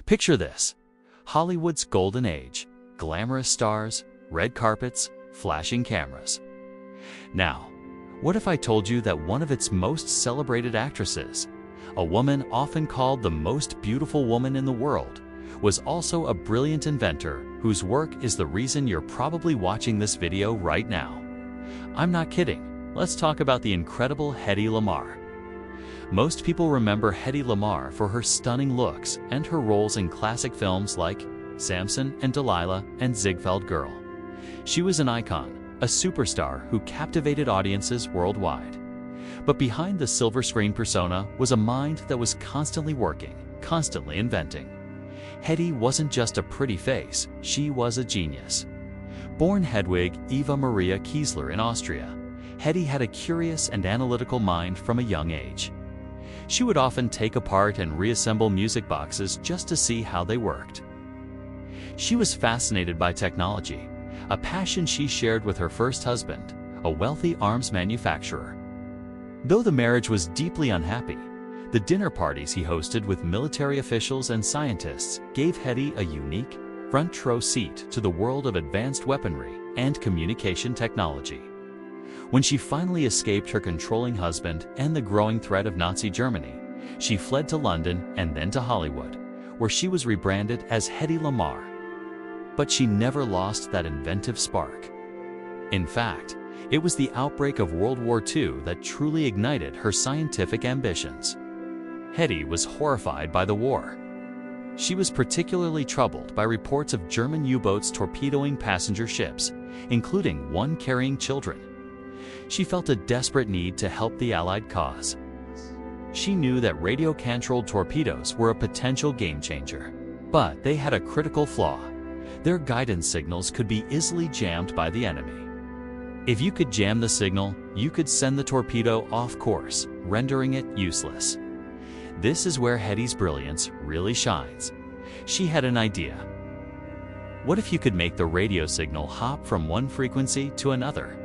Picture this: Hollywood's golden age, glamorous stars, red carpets, flashing cameras. Now, what if I told you that one of its most celebrated actresses, a woman often called the most beautiful woman in the world, was also a brilliant inventor whose work is the reason you're probably watching this video right now? I'm not kidding. Let's talk about the incredible Hedy Lamarr. Most people remember Hedy Lamarr for her stunning looks and her roles in classic films like Samson and Delilah and Ziegfeld Girl. She was an icon, a superstar who captivated audiences worldwide. But behind the silver screen persona was a mind that was constantly working, constantly inventing. Hedy wasn't just a pretty face, she was a genius. Born Hedwig Eva Maria Kiesler in Austria, Hedy had a curious and analytical mind from a young age. She would often take apart and reassemble music boxes just to see how they worked. She was fascinated by technology, a passion she shared with her first husband, a wealthy arms manufacturer. Though the marriage was deeply unhappy, the dinner parties he hosted with military officials and scientists gave Hedy a unique, front-row seat to the world of advanced weaponry and communication technology. When she finally escaped her controlling husband and the growing threat of Nazi Germany, she fled to London and then to Hollywood, where she was rebranded as Hedy Lamarr. But she never lost that inventive spark. In fact, it was the outbreak of World War II that truly ignited her scientific ambitions. Hedy was horrified by the war. She was particularly troubled by reports of German U-boats torpedoing passenger ships, including one carrying children. She felt a desperate need to help the Allied cause. She knew that radio-controlled torpedoes were a potential game-changer, but they had a critical flaw. Their guidance signals could be easily jammed by the enemy. If you could jam the signal, you could send the torpedo off course, rendering it useless. This is where Hedy's brilliance really shines. She had an idea. What if you could make the radio signal hop from one frequency to another,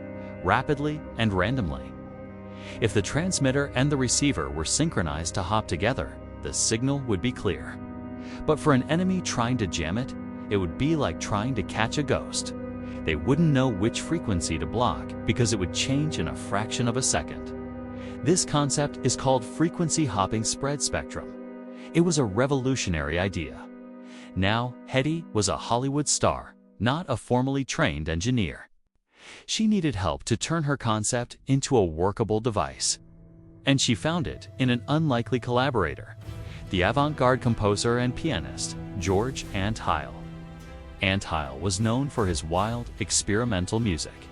rapidly and randomly? If the transmitter and the receiver were synchronized to hop together, the signal would be clear. But for an enemy trying to jam it, it would be like trying to catch a ghost. They wouldn't know which frequency to block because it would change in a fraction of a second. This concept is called frequency hopping spread spectrum. It was a revolutionary idea. Now, Hedy was a Hollywood star, not a formally trained engineer. She needed help to turn her concept into a workable device. And she found it in an unlikely collaborator, the avant-garde composer and pianist, George Antheil. Antheil was known for his wild, experimental music.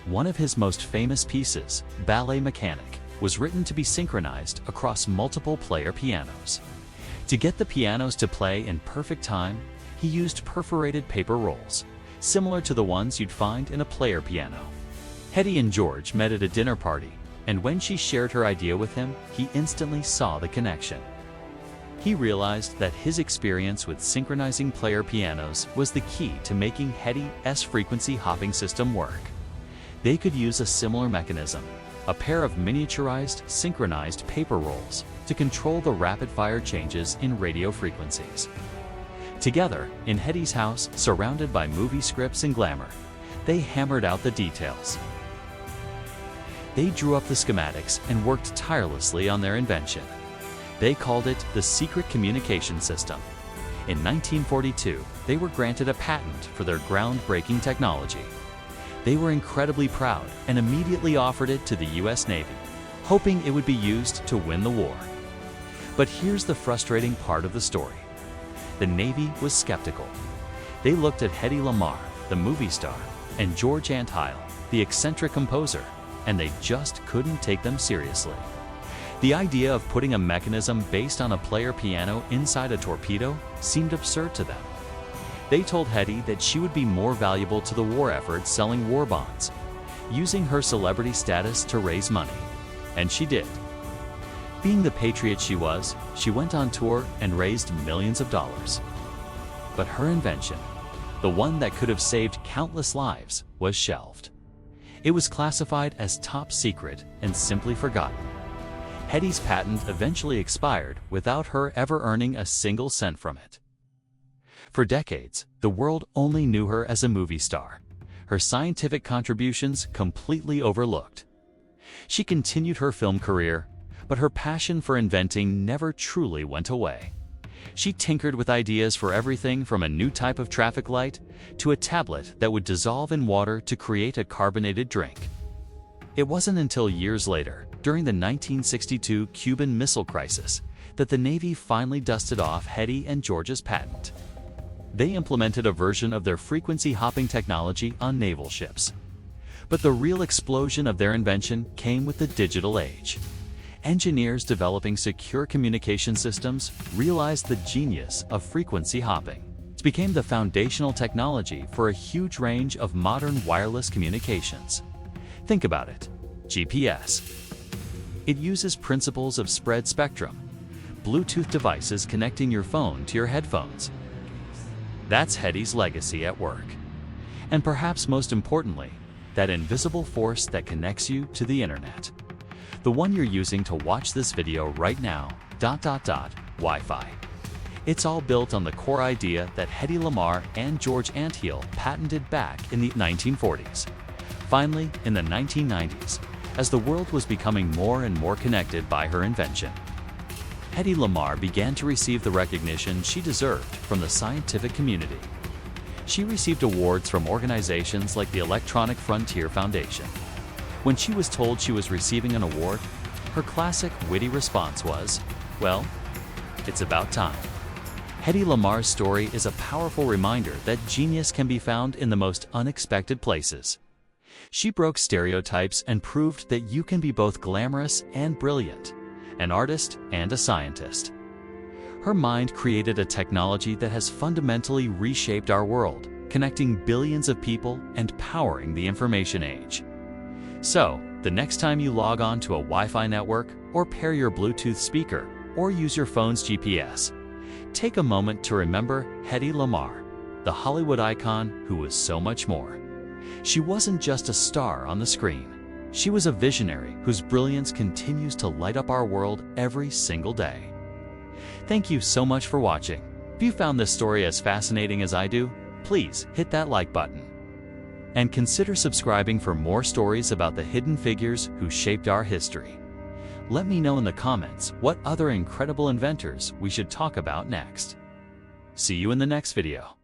One of his most famous pieces, Ballet Mechanic, was written to be synchronized across multiple player pianos. To get the pianos to play in perfect time, he used perforated paper rolls, similar to the ones you'd find in a player piano. Hedy and George met at a dinner party, and when she shared her idea with him, he instantly saw the connection. He realized that his experience with synchronizing player pianos was the key to making Hedy's frequency hopping system work. They could use a similar mechanism, a pair of miniaturized, synchronized paper rolls, to control the rapid-fire changes in radio frequencies. Together, in Hedy's house, surrounded by movie scripts and glamour, they hammered out the details. They drew up the schematics and worked tirelessly on their invention. They called it the Secret Communication System. In 1942, they were granted a patent for their groundbreaking technology. They were incredibly proud and immediately offered it to the US Navy, hoping it would be used to win the war. But here's the frustrating part of the story. The Navy was skeptical. They looked at Hedy Lamarr, the movie star, and George Antheil, the eccentric composer, and they just couldn't take them seriously. The idea of putting a mechanism based on a player piano inside a torpedo seemed absurd to them. They told Hedy that she would be more valuable to the war effort selling war bonds, using her celebrity status to raise money. And she did. Being the patriot she was, she went on tour and raised millions of dollars. But her invention, the one that could have saved countless lives, was shelved. It was classified as top secret and simply forgotten. Hedy's patent eventually expired without her ever earning a single cent from it. For decades, the world only knew her as a movie star, her scientific contributions completely overlooked. She continued her film career, but her passion for inventing never truly went away. She tinkered with ideas for everything from a new type of traffic light to a tablet that would dissolve in water to create a carbonated drink. It wasn't until years later, during the 1962 Cuban Missile Crisis, that the Navy finally dusted off Hedy and George's patent. They implemented a version of their frequency hopping technology on naval ships. But the real explosion of their invention came with the digital age. Engineers developing secure communication systems realized the genius of frequency hopping. It became the foundational technology for a huge range of modern wireless communications. Think about it. GPS. It uses principles of spread spectrum. Bluetooth devices connecting your phone to your headphones. That's Hedy's legacy at work. And perhaps most importantly, that invisible force that connects you to the internet. The one you're using to watch this video right now, Wi-Fi. It's all built on the core idea that Hedy Lamarr and George Antheil patented back in the 1940s. Finally, in the 1990s, as the world was becoming more and more connected by her invention, Hedy Lamarr began to receive the recognition she deserved from the scientific community. She received awards from organizations like the Electronic Frontier Foundation. When she was told she was receiving an award, her classic witty response was, "Well, it's about time." Hedy Lamarr's story is a powerful reminder that genius can be found in the most unexpected places. She broke stereotypes and proved that you can be both glamorous and brilliant, an artist and a scientist. Her mind created a technology that has fundamentally reshaped our world, connecting billions of people and powering the information age. So, the next time you log on to a Wi-Fi network, or pair your Bluetooth speaker, or use your phone's GPS, take a moment to remember Hedy Lamarr, the Hollywood icon who was so much more. She wasn't just a star on the screen. She was a visionary whose brilliance continues to light up our world every single day. Thank you so much for watching. If you found this story as fascinating as I do, please hit that like button. And consider subscribing for more stories about the hidden figures who shaped our history. Let me know in the comments what other incredible inventors we should talk about next. See you in the next video.